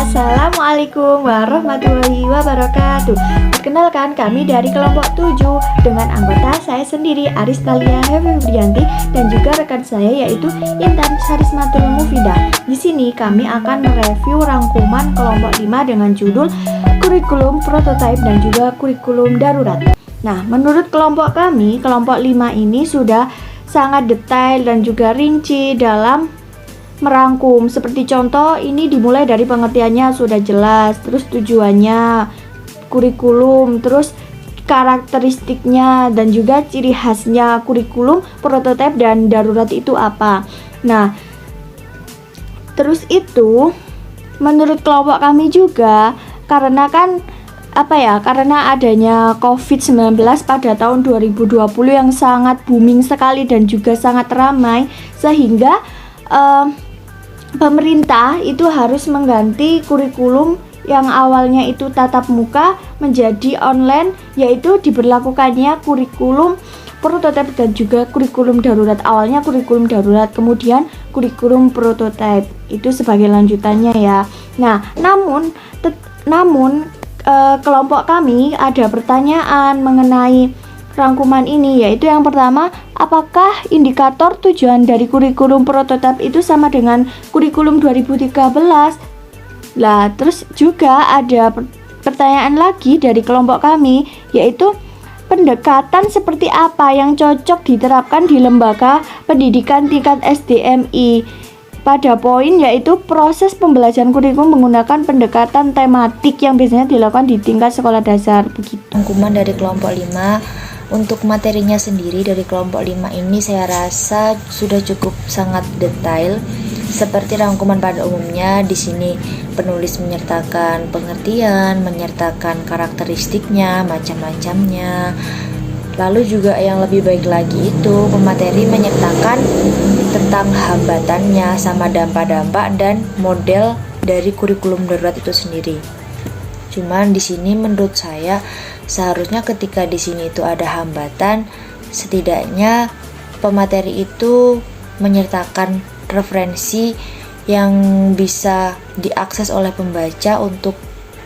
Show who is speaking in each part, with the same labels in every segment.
Speaker 1: Assalamualaikum warahmatullahi wabarakatuh. Perkenalkan, kami dari kelompok 7 dengan anggota saya sendiri Aristalia Febrianti dan juga rekan saya yaitu Intan Sarismatul Mufidah. Di sini kami akan mereview rangkuman kelompok 5 dengan judul kurikulum prototipe dan juga kurikulum darurat. Nah, menurut kelompok kami, kelompok 5 ini sudah sangat detail dan juga rinci dalam merangkum. Seperti contoh, ini dimulai dari pengertiannya sudah jelas, terus tujuannya, kurikulum, terus karakteristiknya dan juga ciri khasnya kurikulum, prototipe dan darurat itu apa. Nah, terus itu menurut kelompok kami juga karena adanya COVID-19 pada tahun 2020 yang sangat booming sekali dan juga sangat ramai, sehingga pemerintah itu harus mengganti kurikulum yang awalnya itu tatap muka menjadi online, yaitu diberlakukannya kurikulum prototipe dan juga kurikulum darurat. Awalnya kurikulum darurat, kemudian kurikulum prototipe, itu sebagai lanjutannya ya. Nah, namun kelompok kami ada pertanyaan mengenai rangkuman ini, yaitu yang pertama, apakah indikator tujuan dari kurikulum prototipe itu sama dengan kurikulum 2013? Lah, terus juga ada pertanyaan lagi dari kelompok kami, yaitu pendekatan seperti apa yang cocok diterapkan di lembaga pendidikan tingkat SDMI? Pada poin yaitu proses pembelajaran kurikulum menggunakan pendekatan tematik yang biasanya dilakukan di tingkat sekolah dasar, begitu.
Speaker 2: Rangkuman dari kelompok 5. Untuk materinya sendiri dari kelompok 5 ini saya rasa sudah cukup sangat detail. Seperti rangkuman pada umumnya, di sini penulis menyertakan pengertian, menyertakan karakteristiknya, macam-macamnya. Lalu juga yang lebih baik lagi itu pemateri menyertakan tentang hambatannya sama dampak-dampak dan model dari kurikulum darurat itu sendiri. Cuman di sini menurut saya seharusnya ketika di sini itu ada hambatan, setidaknya pemateri itu menyertakan referensi yang bisa diakses oleh pembaca untuk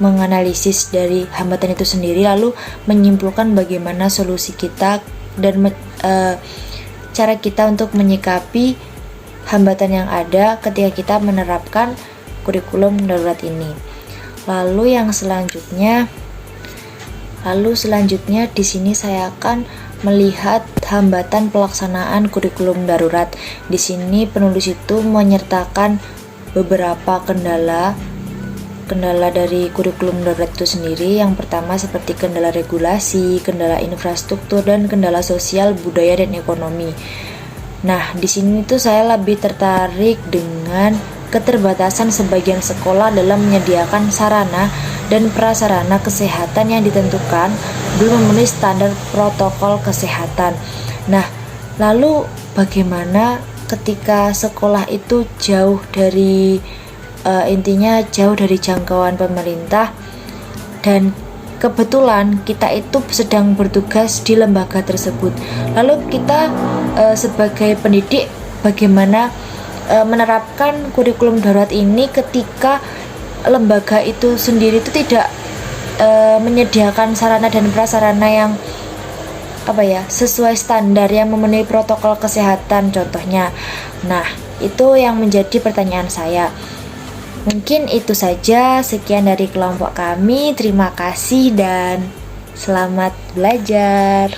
Speaker 2: menganalisis dari hambatan itu sendiri, lalu menyimpulkan bagaimana solusi kita dan cara kita untuk menyikapi hambatan yang ada ketika kita menerapkan kurikulum darurat ini. Lalu selanjutnya di sini saya akan melihat hambatan pelaksanaan kurikulum darurat. Di sini penulis itu menyertakan beberapa kendala dari kurikulum darurat itu sendiri. Yang pertama seperti kendala regulasi, kendala infrastruktur, dan kendala sosial, budaya, dan ekonomi. Nah, di sini tuh saya lebih tertarik dengan keterbatasan sebagian sekolah dalam menyediakan sarana dan prasarana kesehatan yang ditentukan belum memenuhi standar protokol kesehatan. Nah, lalu bagaimana ketika sekolah itu jauh dari jangkauan pemerintah, dan kebetulan kita itu sedang bertugas di lembaga tersebut. Lalu kita sebagai pendidik bagaimana menerapkan kurikulum darurat ini ketika lembaga itu sendiri itu tidak menyediakan sarana dan prasarana yang sesuai standar yang memenuhi protokol kesehatan contohnya. Nah, itu yang menjadi pertanyaan saya. Mungkin itu saja, sekian dari kelompok kami. Terima kasih dan selamat belajar.